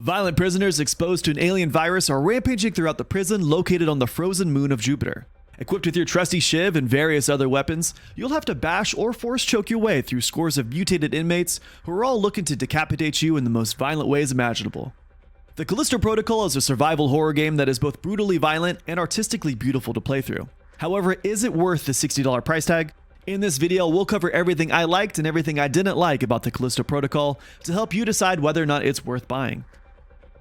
Violent prisoners exposed to an alien virus are rampaging throughout the prison located on the frozen moon of Jupiter. Equipped with your trusty shiv and various other weapons, you'll have to bash or force choke your way through scores of mutated inmates who are all looking to decapitate you in the most violent ways imaginable. The Callisto Protocol is a survival horror game that is both brutally violent and artistically beautiful to play through. However, is it worth the $60 price tag? In this video, we'll cover everything I liked and everything I didn't like about the Callisto Protocol to help you decide whether or not it's worth buying.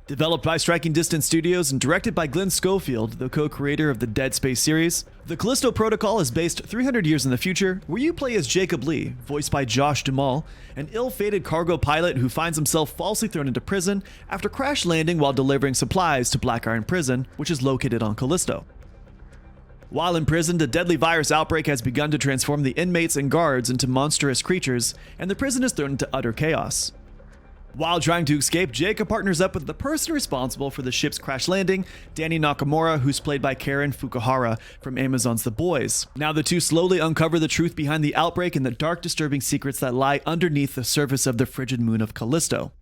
Developed by Striking Distance Studios and directed by Glenn Schofield, the co-creator of the Dead Space series, the Callisto Protocol is based 300 years in the future, where you play as Jacob Lee, voiced by Josh Duhamel, an ill-fated cargo pilot who finds himself falsely thrown into prison after crash landing while delivering supplies to Black Iron Prison, which is located on Callisto. While imprisoned, a deadly virus outbreak has begun to transform the inmates and guards into monstrous creatures, and the prison is thrown into utter chaos. While trying to escape, Jacob partners up with the person responsible for the ship's crash landing, Danny Nakamura, who's played by Karen Fukuhara from Amazon's The Boys. Now the two slowly uncover the truth behind the outbreak and the dark, disturbing secrets that lie underneath the surface of the frigid moon of Callisto.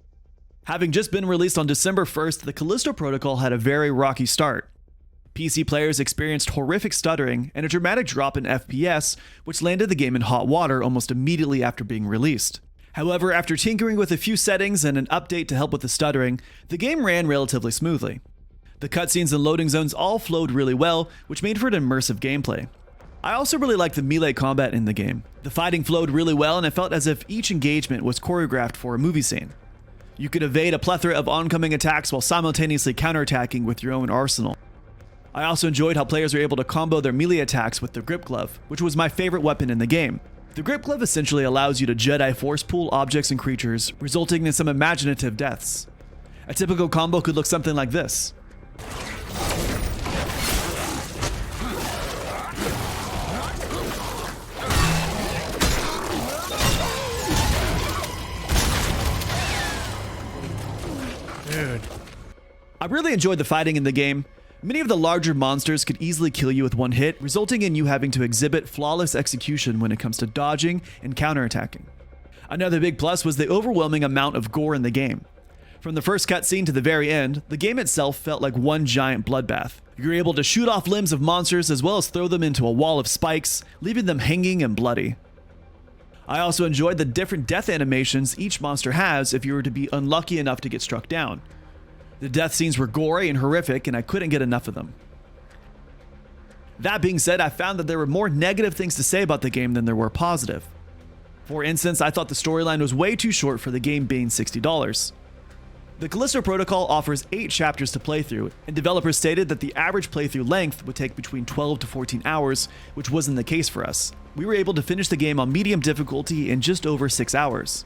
Having just been released on December 1st, the Callisto Protocol had a very rocky start. PC players experienced horrific stuttering and a dramatic drop in FPS, which landed the game in hot water almost immediately after being released. However, after tinkering with a few settings and an update to help with the stuttering, the game ran relatively smoothly. The cutscenes and loading zones all flowed really well, which made for an immersive gameplay. I also really liked the melee combat in the game. The fighting flowed really well and it felt as if each engagement was choreographed for a movie scene. You could evade a plethora of oncoming attacks while simultaneously counterattacking with your own arsenal. I also enjoyed how players were able to combo their melee attacks with the grip glove, which was my favorite weapon in the game. The grip glove essentially allows you to Jedi force pull objects and creatures, resulting in some imaginative deaths. A typical combo could look something like this. Dude. I really enjoyed the fighting in the game. Many of the larger monsters could easily kill you with one hit, resulting in you having to exhibit flawless execution when it comes to dodging and counterattacking. Another big plus was the overwhelming amount of gore in the game. From the first cutscene to the very end, the game itself felt like one giant bloodbath. You were able to shoot off limbs of monsters as well as throw them into a wall of spikes, leaving them hanging and bloody. I also enjoyed the different death animations each monster has if you were to be unlucky enough to get struck down. The death scenes were gory and horrific, and I couldn't get enough of them. That being said, I found that there were more negative things to say about the game than there were positive. For instance, I thought the storyline was way too short for the game being $60. The Callisto Protocol offers 8 chapters to play through, and developers stated that the average playthrough length would take between 12 to 14 hours, which wasn't the case for us. We were able to finish the game on medium difficulty in just over 6 hours.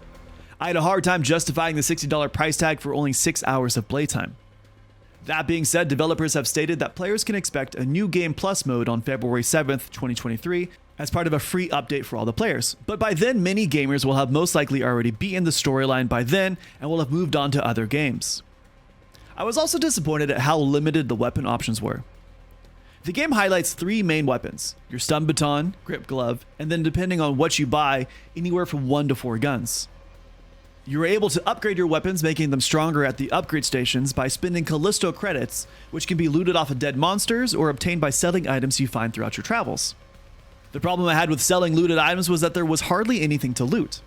I had a hard time justifying the $60 price tag for only 6 hours of playtime. That being said, developers have stated that players can expect a new Game Plus mode on February 7th, 2023, as part of a free update for all the players. But by then, many gamers will have most likely already beaten the storyline by then and will have moved on to other games. I was also disappointed at how limited the weapon options were. The game highlights 3 main weapons: your stun baton, grip glove, and then depending on what you buy, anywhere from 1 to 4 guns. You are able to upgrade your weapons, making them stronger at the upgrade stations by spending Callisto credits, which can be looted off of dead monsters or obtained by selling items you find throughout your travels. The problem I had with selling looted items was that there was hardly anything to loot.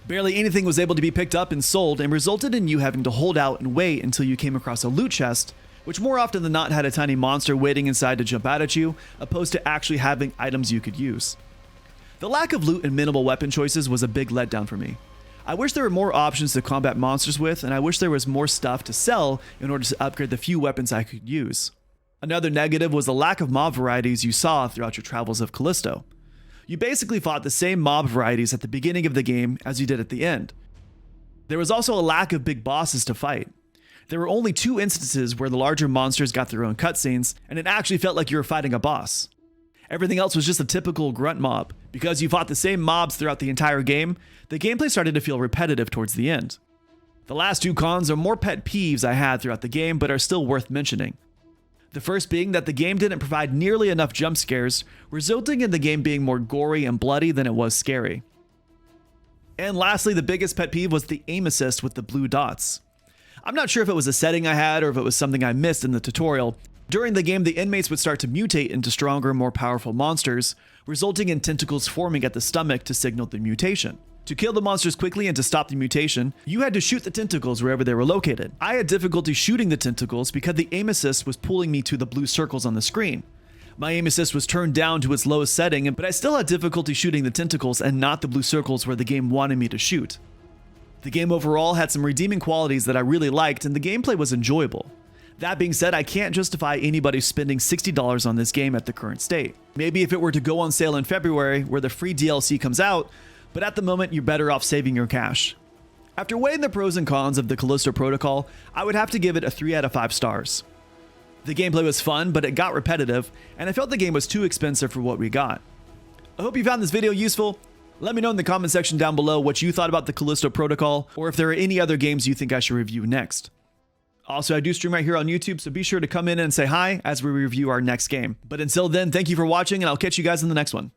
Barely anything was able to be picked up and sold, and resulted in you having to hold out and wait until you came across a loot chest, which more often than not had a tiny monster waiting inside to jump out at you, opposed to actually having items you could use. The lack of loot and minimal weapon choices was a big letdown for me. I wish there were more options to combat monsters with, and I wish there was more stuff to sell in order to upgrade the few weapons I could use. Another negative was the lack of mob varieties you saw throughout your travels of Callisto. You basically fought the same mob varieties at the beginning of the game as you did at the end. There was also a lack of big bosses to fight. There were only 2 instances where the larger monsters got their own cutscenes, and it actually felt like you were fighting a boss. Everything else was just a typical grunt mob. Because you fought the same mobs throughout the entire game, the gameplay started to feel repetitive towards the end. The last 2 cons are more pet peeves I had throughout the game, but are still worth mentioning. The first being that the game didn't provide nearly enough jump scares, resulting in the game being more gory and bloody than it was scary. And lastly, the biggest pet peeve was the aim assist with the blue dots. I'm not sure if it was a setting I had or if it was something I missed in the tutorial. During the game, the inmates would start to mutate into stronger, more powerful monsters, resulting in tentacles forming at the stomach to signal the mutation. To kill the monsters quickly and to stop the mutation, you had to shoot the tentacles wherever they were located. I had difficulty shooting the tentacles because the aim assist was pulling me to the blue circles on the screen. My aim assist was turned down to its lowest setting, but I still had difficulty shooting the tentacles and not the blue circles where the game wanted me to shoot. The game overall had some redeeming qualities that I really liked, and the gameplay was enjoyable. That being said, I can't justify anybody spending $60 on this game at the current state. Maybe if it were to go on sale in February, where the free DLC comes out, but at the moment you're better off saving your cash. After weighing the pros and cons of the Callisto Protocol, I would have to give it a 3 out of 5 stars. The gameplay was fun, but it got repetitive, and I felt the game was too expensive for what we got. I hope you found this video useful. Let me know in the comment section down below what you thought about the Callisto Protocol, or if there are any other games you think I should review next. Also, I do stream right here on YouTube, so be sure to come in and say hi as we review our next game. But until then, thank you for watching, and I'll catch you guys in the next one.